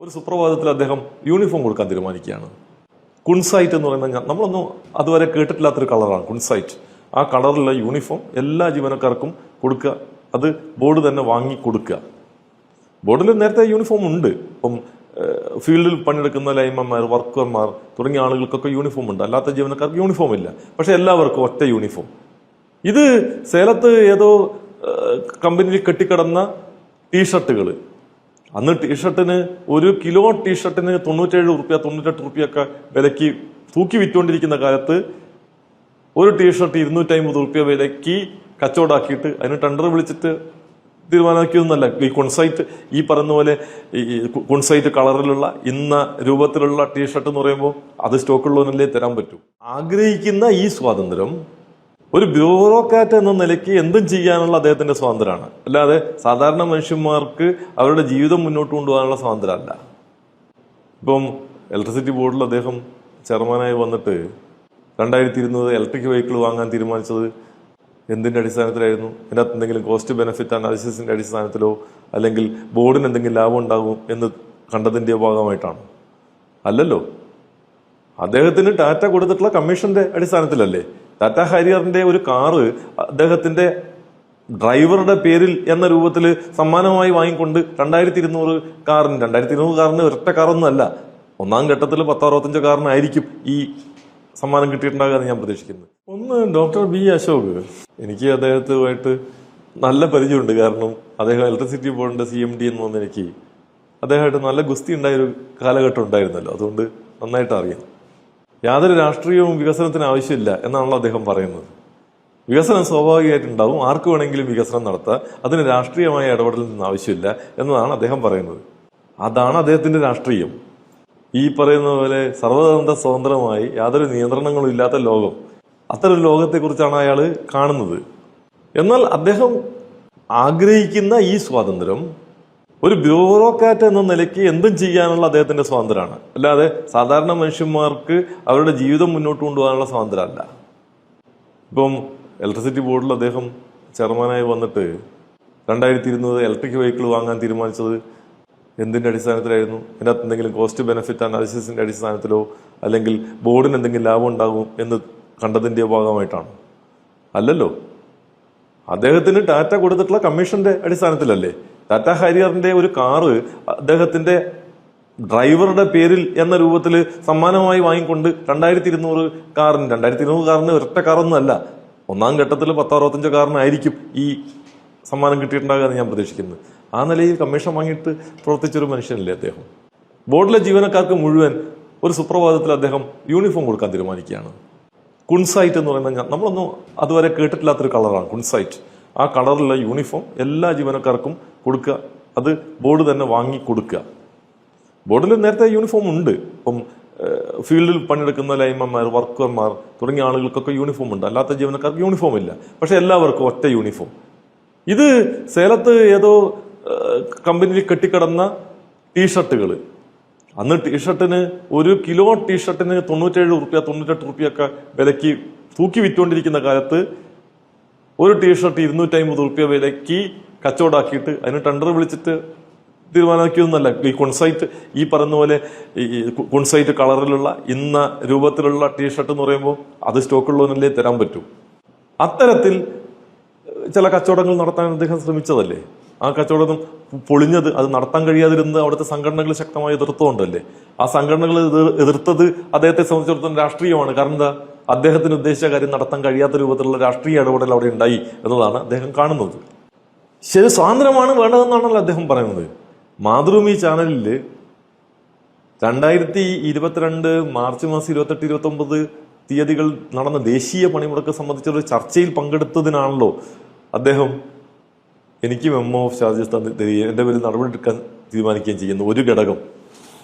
ഒരു സുപ്രഭാതത്തിൽ അദ്ദേഹം യൂണിഫോം കൊടുക്കാൻ തീരുമാനിക്കുകയാണ്. കുൺസൈറ്റ് എന്ന് പറയുന്ന നമ്മളൊന്നും അതുവരെ കേട്ടിട്ടില്ലാത്തൊരു കളറാണ് കുൺസൈറ്റ്. ആ കളറിലുള്ള യൂണിഫോം എല്ലാ ജീവനക്കാർക്കും കൊടുക്കുക. അത് ബോർഡ് തന്നെ വാങ്ങി കൊടുക്കുക. ബോർഡിൽ നേരത്തെ യൂണിഫോം ഉണ്ട്. ഇപ്പം ഫീൽഡിൽ പണിയെടുക്കുന്ന ലൈൻമാൻമാർ, വർക്കർമാർ തുടങ്ങിയ ആളുകൾക്കൊക്കെ യൂണിഫോം ഉണ്ട്. അല്ലാത്ത ജീവനക്കാർക്ക് യൂണിഫോം ഇല്ല. പക്ഷെ എല്ലാവർക്കും ഒറ്റ യൂണിഫോം. ഇത് സേലത്ത് ഏതോ കമ്പനിയിൽ കെട്ടിക്കിടന്ന ടീഷർട്ടുകൾ, അന്ന് ടീഷർട്ടിന് 1 കിലോ ടീഷർട്ടിന് 97 റുപ്യ 98 റുപ്യൊക്കെ വിലക്ക് തൂക്കി വിറ്റുകൊണ്ടിരിക്കുന്ന കാലത്ത് ഒരു ടീഷർട്ട് 250 റുപ്യ വിലക്ക് കച്ചവടാക്കിയിട്ട് അതിന് ടെൻഡർ വിളിച്ചിട്ട് തീരുമാനമാക്കിയൊന്നല്ല. ഈ കൊൺസൈറ്റ്, ഈ പറയുന്ന പോലെ ഈ കൊൺസൈറ്റ് കളറിലുള്ള ഇന്ന രൂപത്തിലുള്ള ടീഷർട്ട് എന്ന് പറയുമ്പോൾ അത് സ്റ്റോക്കുള്ളവനല്ലേ തരാൻ പറ്റൂ. ആഗ്രഹിക്കുന്ന ഈ സ്വാതന്ത്ര്യം ഒരു ബ്യൂറോക്രാറ്റ് എന്ന നിലയ്ക്ക് എന്തും ചെയ്യാനുള്ള അദ്ദേഹത്തിന്റെ സ്വാതന്ത്ര്യമാണ്. അല്ലാതെ സാധാരണ മനുഷ്യന്മാർക്ക് അവരുടെ ജീവിതം മുന്നോട്ട് കൊണ്ടുപോകാനുള്ള സ്വാതന്ത്ര്യമല്ല. ഇപ്പം ഇലക്ട്രിസിറ്റി ബോർഡിൽ അദ്ദേഹം ചെയർമാനായി വന്നിട്ട് 2200 ഇലക്ട്രിക് വെഹിക്കിൾ വാങ്ങാൻ തീരുമാനിച്ചത് എന്തിന്റെ അടിസ്ഥാനത്തിലായിരുന്നു? ഇതിനകത്ത് എന്തെങ്കിലും കോസ്റ്റ് ബെനിഫിറ്റ് അനാലിസിസിന്റെ അടിസ്ഥാനത്തിലോ അല്ലെങ്കിൽ ബോർഡിന് എന്തെങ്കിലും ലാഭം ഉണ്ടാകും എന്ന് കണ്ടതിന്റെ ഭാഗമായിട്ടാണ്? അല്ലല്ലോ. അദ്ദേഹത്തിന് ടാറ്റ കൊടുത്തിട്ടുള്ള കമ്മീഷന്റെ അടിസ്ഥാനത്തിലല്ലേ? ടാറ്റ ഹാരിയറിന്റെ ഒരു കാറ് അദ്ദേഹത്തിന്റെ ഡ്രൈവറുടെ പേരിൽ എന്ന രൂപത്തിൽ സമ്മാനമായി വാങ്ങിക്കൊണ്ട് 2200 കാറിന് ഒരൊറ്റ കാറൊന്നും അല്ല, ഒന്നാം ഘട്ടത്തിൽ 10-65 കാറിനായിരിക്കും ഈ സമ്മാനം കിട്ടിയിട്ടുണ്ടാകുമെന്ന് ഞാൻ പ്രതീക്ഷിക്കുന്നു. ഒന്ന് ഡോക്ടർ ബി അശോക്, എനിക്ക് അദ്ദേഹത്തുമായിട്ട് നല്ല പരിചയമുണ്ട്. കാരണം അദ്ദേഹം ഇലക്ട്രിസിറ്റി ബോർഡിന്റെ CMD എന്ന് പറഞ്ഞ എനിക്ക് അദ്ദേഹമായിട്ട് നല്ല ഗുസ്തി ഉണ്ടായൊരു കാലഘട്ടം ഉണ്ടായിരുന്നല്ലോ. അതുകൊണ്ട് നന്നായിട്ട് അറിയാം. യാതൊരു രാഷ്ട്രീയവും വികസനത്തിന് ആവശ്യമില്ല എന്നാണല്ലോ അദ്ദേഹം പറയുന്നത്. വികസനം സ്വാഭാവികമായിട്ടുണ്ടാവും, ആർക്ക് വേണമെങ്കിലും വികസനം നടത്താം, അതിന് രാഷ്ട്രീയമായ ഇടപെടലിൽ നിന്ന് ആവശ്യമില്ല എന്നതാണ് അദ്ദേഹം പറയുന്നത്. അതാണ് അദ്ദേഹത്തിന്റെ രാഷ്ട്രീയം. ഈ പറയുന്ന പോലെ സർവതന്ത്ര സ്വതന്ത്രമായി യാതൊരു നിയന്ത്രണങ്ങളും ഇല്ലാത്ത ലോകം, അത്തരം ലോകത്തെക്കുറിച്ചാണ് അയാൾ കാണുന്നത്. എന്നാൽ അദ്ദേഹം ആഗ്രഹിക്കുന്ന ഈ സ്വാതന്ത്ര്യം ഒരു ബ്യൂറോക്രാറ്റ് എന്ന നിലയ്ക്ക് എന്തും ചെയ്യാനുള്ള അദ്ദേഹത്തിന്റെ സ്വാതന്ത്ര്യമാണ്. അല്ലാതെ സാധാരണ മനുഷ്യന്മാർക്ക് അവരുടെ ജീവിതം മുന്നോട്ട് കൊണ്ടുപോകാനുള്ള സ്വാതന്ത്ര്യമല്ല. ഇപ്പം ഇലക്ട്രിസിറ്റി ബോർഡിൽ അദ്ദേഹം ചെയർമാനായി വന്നിട്ട് 2200 ഇലക്ട്രിക് വെഹിക്കിൾ വാങ്ങാൻ തീരുമാനിച്ചത് എന്തിന്റെ അടിസ്ഥാനത്തിലായിരുന്നു? ഇതിനകത്ത് എന്തെങ്കിലും കോസ്റ്റ് ബെനിഫിറ്റ് അനാലിസിസിന്റെ അടിസ്ഥാനത്തിലോ അല്ലെങ്കിൽ ബോർഡിന് എന്തെങ്കിലും ലാഭം ഉണ്ടാകും എന്ന് കണ്ടതിന്റെ ഭാഗമായിട്ടാണ്? അല്ലല്ലോ. അദ്ദേഹത്തിന് ടാറ്റ കൊടുത്തിട്ടുള്ള കമ്മീഷന്റെ അടിസ്ഥാനത്തിലല്ലേ? ടാറ്റ ഹാരിയറിന്റെ ഒരു കാറ് അദ്ദേഹത്തിന്റെ ഡ്രൈവറുടെ പേരിൽ എന്ന രൂപത്തിൽ സമ്മാനമായി വാങ്ങിക്കൊണ്ട് 2200 കാറിന് ഒരൊറ്റ കാറൊന്നും അല്ല, ഒന്നാം ഘട്ടത്തിൽ 10-65 കാറിനായിരിക്കും ഈ സമ്മാനം കിട്ടിയിട്ടുണ്ടാകുമെന്ന് ഞാൻ പ്രതീക്ഷിക്കുന്നു. ആ നിലയിൽ കമ്മീഷൻ വാങ്ങിയിട്ട് പ്രവർത്തിച്ചൊരു മനുഷ്യനല്ലേ അദ്ദേഹം. ബോർഡിലെ ജീവനക്കാർക്ക് മുഴുവൻ ഒരു സുപ്രഭാതത്തിൽ അദ്ദേഹം യൂണിഫോം കൊടുക്കാൻ തീരുമാനിക്കുകയാണ്. കുൺസൈറ്റ് എന്ന് പറയുന്ന നമ്മളൊന്നും അതുവരെ കേട്ടിട്ടില്ലാത്തൊരു കളറാണ് കുൺസൈറ്റ്. ആ കളറിലുള്ള യൂണിഫോം എല്ലാ ജീവനക്കാർക്കും കൊടുക്കുക. അത് ബോർഡ് തന്നെ വാങ്ങി കൊടുക്കുക. ബോർഡിൽ നേരത്തെ യൂണിഫോം ഉണ്ട്. ഇപ്പം ഫീൽഡിൽ പണിയെടുക്കുന്ന ലൈൻമാൻമാർ, വർക്കർമാർ തുടങ്ങിയ ആളുകൾക്കൊക്കെ യൂണിഫോം ഉണ്ട്. അല്ലാത്ത ജീവനക്കാർക്ക് യൂണിഫോം ഇല്ല. പക്ഷെ എല്ലാവർക്കും ഒറ്റ യൂണിഫോം. ഇത് സേലത്ത് ഏതോ കമ്പനിയിൽ കെട്ടിക്കിടന്ന ടീഷർട്ടുകൾ, അന്ന് ടീഷർട്ടിന് 1 കിലോ ടീഷർട്ടിന് 97 റുപ്യ 98 റുപ്യൊക്കെ വിലക്ക് തൂക്കി വിറ്റുകൊണ്ടിരിക്കുന്ന കാലത്ത് ഒരു ടീഷർട്ട് 250 റുപ്യ വിലക്ക് കച്ചവടാക്കിയിട്ട് അതിന് ടെൻഡർ വിളിച്ചിട്ട് തീരുമാനമാക്കിയൊന്നല്ല. ഈ കൊൺസൈറ്റ്, ഈ പറയുന്ന പോലെ ഈ കൊൺസൈറ്റ് കളറിലുള്ള ഇന്ന രൂപത്തിലുള്ള ടീഷർട്ട് എന്ന് പറയുമ്പോൾ അത് സ്റ്റോക്കുള്ളവനല്ലേ തരാൻ പറ്റൂ. അത്തരത്തിൽ ചില കച്ചവടങ്ങൾ നടത്താൻ അദ്ദേഹം ശ്രമിച്ചതല്ലേ. ആ കച്ചവടം പൊളിഞ്ഞത്, അത് നടത്താൻ കഴിയാതിരുന്നത് അവിടുത്തെ സംഘടനകൾ ശക്തമായി എതിർത്തുകൊണ്ടല്ലേ. ആ സംഘടനകൾ എതിർത്തത് അദ്ദേഹത്തെ സംബന്ധിച്ചിടത്തോളം രാഷ്ട്രീയമാണ്. കാരണം എന്താ, അദ്ദേഹത്തിന് ഉദ്ദേശിച്ച കാര്യം നടത്താൻ കഴിയാത്ത രൂപത്തിലുള്ള രാഷ്ട്രീയ ഇടപെടൽ അവിടെ ഉണ്ടായി എന്നതാണ് അദ്ദേഹം കാണുന്നത്. ശരി, സ്വാതന്ത്ര്യമാണ് വേണ്ടതെന്നാണല്ലോ അദ്ദേഹം പറയുന്നത്. മാതൃഭൂമി ചാനലിൽ 2022 മാർച്ച് മാസം 28-29 തീയതികൾ നടന്ന ദേശീയ പണിമുടക്ക് സംബന്ധിച്ചൊരു ചർച്ചയിൽ പങ്കെടുത്തതിനാണല്ലോ അദ്ദേഹം എനിക്ക് മെമ്മോ ഓഫ് ചാർജസ് എന്റെ പേരിൽ നടപടിയെടുക്കാൻ തീരുമാനിക്കുകയും ചെയ്യുന്ന ഒരു ഘടകം.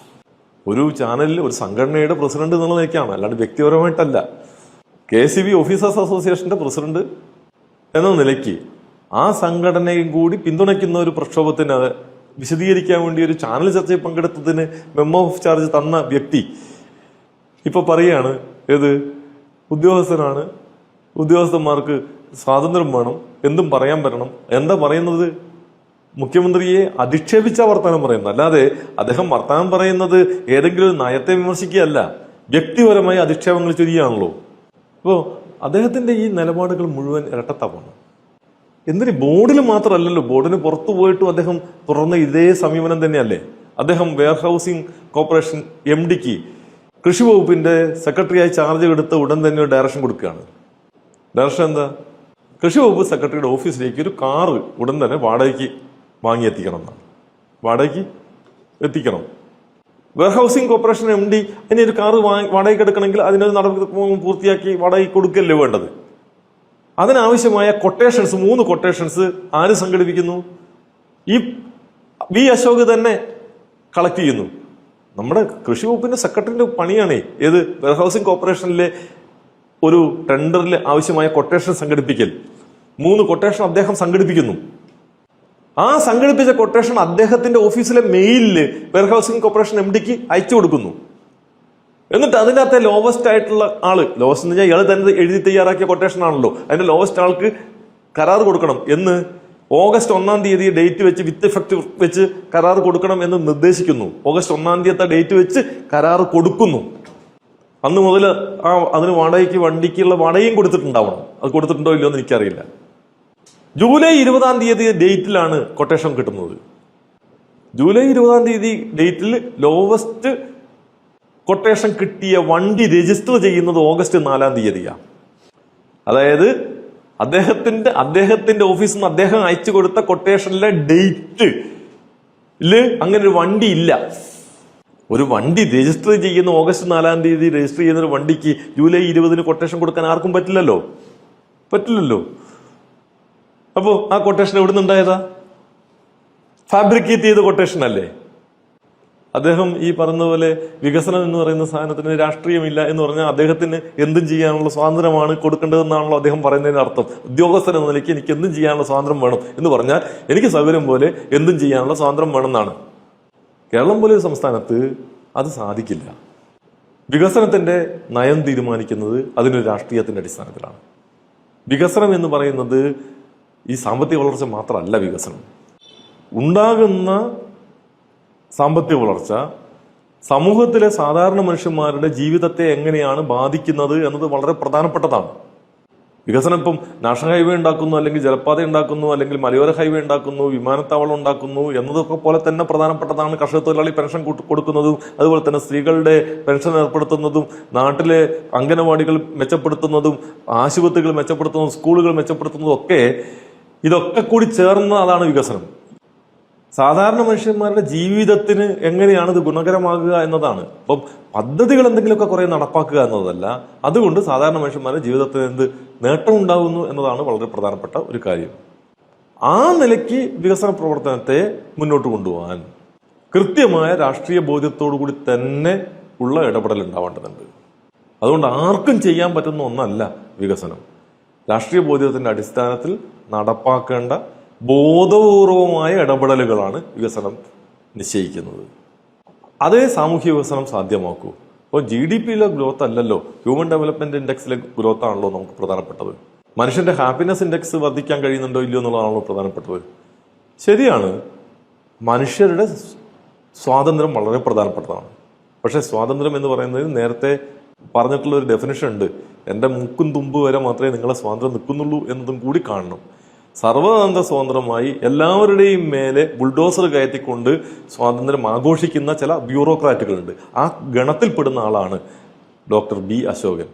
ഒരു ചാനലിൽ ഒരു സംഘടനയുടെ പ്രസിഡന്റ് എന്നുള്ള നിലയ്ക്കാണ്, അല്ലാണ്ട് വ്യക്തിപരമായിട്ടല്ല. KCB ഓഫീസേഴ്സ് അസോസിയേഷന്റെ പ്രസിഡന്റ് എന്ന നിലയ്ക്ക് ആ സംഘടനയും കൂടി പിന്തുണയ്ക്കുന്ന ഒരു പ്രക്ഷോഭത്തിന് വിശദീകരിക്കാൻ വേണ്ടി ഒരു ചാനൽ ചർച്ചയിൽ പങ്കെടുത്തതിന് മെമ്മോ ഓഫ് ചാർജ് തന്ന വ്യക്തി ഇപ്പൊ പറയാണ് ഏത് ഉദ്യോഗസ്ഥനാണ്, ഉദ്യോഗസ്ഥന്മാർക്ക് സ്വാതന്ത്ര്യം വേണം, എന്തും പറയാൻ പറ്റണം. എന്താ പറയുന്നത്? മുഖ്യമന്ത്രിയെ അധിക്ഷേപിച്ച വർത്തമാനം പറയുന്നത്. അല്ലാതെ അദ്ദേഹം വർത്തമാനം പറയുന്നത് ഏതെങ്കിലും ഒരു നയത്തെ വിമർശിക്കുകയല്ല, വ്യക്തിപരമായി അധിക്ഷേപങ്ങൾ ചൊരിയാണല്ലോ. അപ്പോൾ അദ്ദേഹത്തിന്റെ ഈ നിലപാടുകൾ മുഴുവൻ ഇരട്ടത്താപ്പാണ്. എന്തിന് ബോർഡിൽ മാത്രമല്ലല്ലോ, ബോർഡിന് പുറത്തു പോയിട്ടും അദ്ദേഹം തുറന്ന ഇതേ സമീപനം തന്നെയല്ലേ. അദ്ദേഹം വെയർഹൌസിംഗ് കോർപ്പറേഷൻ MD-ക്ക് കൃഷി വകുപ്പിന്റെ സെക്രട്ടറിയായി ചാർജ് എടുത്ത് ഉടൻ തന്നെ ഒരു ഡയറക്ഷൻ കൊടുക്കുകയാണ്. ഡയറക്ഷൻ എന്താ? കൃഷി വകുപ്പ് സെക്രട്ടറിയുടെ ഓഫീസിലേക്ക് ഒരു കാറ് ഉടൻ തന്നെ വാടകയ്ക്ക് വാങ്ങി എത്തിക്കണം എന്നാണ്. വാടകയ്ക്ക് എത്തിക്കണം. വെയർഹൌസിംഗ് കോർപ്പറേഷൻ MD ഇനി ഒരു കാറ് വാടകയ്ക്ക് എടുക്കണമെങ്കിൽ അതിനൊരു നടപടി പൂർത്തിയാക്കി വാടകയ്ക്ക് കൊടുക്കല്ലേ വേണ്ടത്. അതിനാവശ്യമായ കൊട്ടേഷൻസ് 3 കൊട്ടേഷൻസ് ആര് സംഘടിപ്പിക്കുന്നു? ഈ വി അശോക് തന്നെ കളക്ട് ചെയ്യുന്നു. നമ്മുടെ കൃഷി വകുപ്പിന്റെ സെക്രട്ടറിന്റെ പണിയാണ് ഏത് വെയർഹൌസിംഗ് കോർപ്പറേഷനിലെ ഒരു ടെൻഡറിൽ ആവശ്യമായ കൊട്ടേഷൻ സംഘടിപ്പിക്കൽ. 3 കൊട്ടേഷൻ അദ്ദേഹം സംഘടിപ്പിക്കുന്നു. ആ സംഘടിപ്പിച്ച കൊട്ടേഷൻ അദ്ദേഹത്തിന്റെ ഓഫീസിലെ മെയിലില് വെയർഹൌസിംഗ് കോർപ്പറേഷൻ MD-ക്ക് അയച്ചു കൊടുക്കുന്നു. എന്നിട്ട് അതിൻ്റെ അകത്തെ ലോവസ്റ്റ് ആയിട്ടുള്ള ആള്, ലോവസ്റ്റ് എന്ന് വെച്ചാൽ ഇയാൾ തന്നെ എഴുതി തയ്യാറാക്കിയ കൊട്ടേഷൻ ആണല്ലോ, അതിന്റെ ലോവസ്റ്റ് ആൾക്ക് കരാർ കൊടുക്കണം എന്ന് ഓഗസ്റ്റ് 1-ാം തീയതി ഡേറ്റ് വെച്ച് വിത്ത് എഫക്ട് വെച്ച് കരാർ കൊടുക്കണം എന്ന് നിർദ്ദേശിക്കുന്നു. ഓഗസ്റ്റ് 1-ാം തീയതി ഡേറ്റ് വെച്ച് കരാർ കൊടുക്കുന്നു. അന്ന് മുതൽ അതിന് വാടകയ്ക്ക് വണ്ടിക്കുള്ള വാടകയും കൊടുത്തിട്ടുണ്ടാവണം. അത് കൊടുത്തിട്ടുണ്ടോ ഇല്ലയോ എന്ന് എനിക്കറിയില്ല. ജൂലൈ 20-ാം തീയതി ഡേറ്റിലാണ് കൊട്ടേഷൻ കിട്ടുന്നത്. ജൂലൈ 20-ാം തീയതി ഡേറ്റിൽ ലോവസ്റ്റ് കൊട്ടേഷൻ കിട്ടിയ വണ്ടി രജിസ്റ്റർ ചെയ്യുന്നത് ഓഗസ്റ്റ് 4-ാം തീയതിയാണ്. അതായത് അദ്ദേഹത്തിന്റെ ഓഫീസിൽ നിന്ന് അദ്ദേഹം അയച്ചു കൊടുത്ത കൊട്ടേഷനിലെ ഡേറ്റില് അങ്ങനെ ഒരു വണ്ടി ഇല്ല. ഒരു വണ്ടി രജിസ്റ്റർ ചെയ്യുന്ന ഓഗസ്റ്റ് 4-ാം തീയതി രജിസ്റ്റർ ചെയ്യുന്ന ഒരു വണ്ടിക്ക് ജൂലൈ 20-ന് കൊട്ടേഷൻ കൊടുക്കാൻ ആർക്കും പറ്റില്ലല്ലോ. അപ്പോ ആ കൊട്ടേഷൻ എവിടെ നിന്നുണ്ടായതാ? ഫാബ്രിക്കേറ്റ് ചെയ്ത കൊട്ടേഷൻ അല്ലേ. അദ്ദേഹം ഈ പറഞ്ഞ പോലെ വികസനം എന്ന് പറയുന്ന സാധനത്തിന് രാഷ്ട്രീയമില്ല എന്ന് പറഞ്ഞാൽ അദ്ദേഹത്തിന് എന്തും ചെയ്യാനുള്ള സ്വാതന്ത്ര്യമാണ് കൊടുക്കേണ്ടതെന്നാണല്ലോ അദ്ദേഹം പറയുന്നതിന് അർത്ഥം. ഉദ്യോഗസ്ഥൻ എന്ന നിലയ്ക്ക് എനിക്ക് എന്തും ചെയ്യാനുള്ള സ്വാതന്ത്ര്യം വേണം എന്ന് പറഞ്ഞാൽ എനിക്ക് സൗകര്യം പോലെ എന്തും ചെയ്യാനുള്ള സ്വാതന്ത്ര്യം വേണമെന്നാണ്. കേരളം പോലെ ഒരു സംസ്ഥാനത്ത് അത് സാധിക്കില്ല. വികസനത്തിന്റെ നയം തീരുമാനിക്കുന്നത് അതിനൊരു രാഷ്ട്രീയത്തിന്റെ അടിസ്ഥാനത്തിലാണ്. വികസനം എന്ന് പറയുന്നത് ഈ സാമ്പത്തിക വളർച്ച മാത്രമല്ല. വികസനം ഉണ്ടാകുന്ന സാമ്പത്തിക വളർച്ച സമൂഹത്തിലെ സാധാരണ മനുഷ്യന്മാരുടെ ജീവിതത്തെ എങ്ങനെയാണ് ബാധിക്കുന്നത് എന്നത് വളരെ പ്രധാനപ്പെട്ടതാണ്. വികസനം ഇപ്പം നാഷണൽ ഹൈവേ ഉണ്ടാക്കുന്നു, അല്ലെങ്കിൽ ജലപാത ഉണ്ടാക്കുന്നു, അല്ലെങ്കിൽ മലയോര ഹൈവേ ഉണ്ടാക്കുന്നു, വിമാനത്താവളം ഉണ്ടാക്കുന്നു എന്നതൊക്കെ പോലെ തന്നെ പ്രധാനപ്പെട്ടതാണ് കർഷക തൊഴിലാളി പെൻഷൻ കൊടുക്കുന്നതും, അതുപോലെ തന്നെ സ്ത്രീകളുടെ പെൻഷൻ ഏർപ്പെടുത്തുന്നതും, നാട്ടിലെ അംഗനവാടികൾ മെച്ചപ്പെടുത്തുന്നതും, ആശുപത്രികൾ മെച്ചപ്പെടുത്തുന്നതും, സ്കൂളുകൾ മെച്ചപ്പെടുത്തുന്നതും ഒക്കെ ഇതൊക്കെ കൂടി ചേർന്ന അതാണ് വികസനം. സാധാരണ മനുഷ്യന്മാരുടെ ജീവിതത്തിന് എങ്ങനെയാണ് ഇത് ഗുണകരമാകുക എന്നതാണ്. അപ്പം പദ്ധതികൾ എന്തെങ്കിലുമൊക്കെ കുറെ നടപ്പാക്കുക എന്നതല്ല, അതുകൊണ്ട് സാധാരണ മനുഷ്യന്മാരുടെ ജീവിതത്തിന് എന്ത് നേട്ടം ഉണ്ടാകുന്നു എന്നതാണ് വളരെ പ്രധാനപ്പെട്ട ഒരു കാര്യം. ആ നിലയ്ക്ക് വികസന പ്രവർത്തനത്തെ മുന്നോട്ട് കൊണ്ടുപോകാൻ കൃത്യമായ രാഷ്ട്രീയ ബോധ്യത്തോടു കൂടി തന്നെ ഉള്ള ഇടപെടൽ ഉണ്ടാവേണ്ടതുണ്ട്. അതുകൊണ്ട് ആർക്കും ചെയ്യാൻ പറ്റുന്ന ഒന്നല്ല വികസനം. രാഷ്ട്രീയ ബോധ്യത്തിന്റെ അടിസ്ഥാനത്തിൽ നടപ്പാക്കേണ്ട ബോധപൂർവമായ ഇടപെടലുകളാണ് വികസനം നിശ്ചയിക്കുന്നത്. അതേ സാമൂഹ്യ വികസനം സാധ്യമാക്കൂ. അപ്പോൾ GDP-യിലെ ഗ്രോത്ത് അല്ലല്ലോ, ഹ്യൂമൻ ഡെവലപ്മെന്റ് ഇൻഡെക്സിലെ ഗ്രോത്ത് ആണല്ലോ നമുക്ക് പ്രധാനപ്പെട്ടത്. മനുഷ്യന്റെ ഹാപ്പിനെസ് ഇൻഡെക്സ് വർദ്ധിക്കാൻ കഴിയുന്നുണ്ടോ ഇല്ലയോ എന്നുള്ളതാണല്ലോ പ്രധാനപ്പെട്ടത്. ശരിയാണ്, മനുഷ്യരുടെ സ്വാതന്ത്ര്യം വളരെ പ്രധാനപ്പെട്ടതാണ്. പക്ഷെ സ്വാതന്ത്ര്യം എന്ന് പറയുന്നത് നേരത്തെ പറഞ്ഞിട്ടുള്ള ഒരു ഡെഫിനിഷൻ ഉണ്ട്. എൻ്റെ മൂക്കും തുമ്പ് വരെ മാത്രമേ നിങ്ങളെ സ്വാതന്ത്ര്യം നിൽക്കുന്നുള്ളൂ എന്നതും കൂടി കാണണം. സർവതന്ത്ര സ്വതന്ത്രമായി എല്ലാവരുടെയും മേലെ ബുൾഡോസർ കയറ്റിക്കൊണ്ട് സ്വാതന്ത്ര്യം ആഘോഷിക്കുന്ന ചില ബ്യൂറോക്രാറ്റുകളുണ്ട്. ആ ഗണത്തിൽപ്പെടുന്ന ആളാണ് ഡോക്ടർ B. അശോകൻ.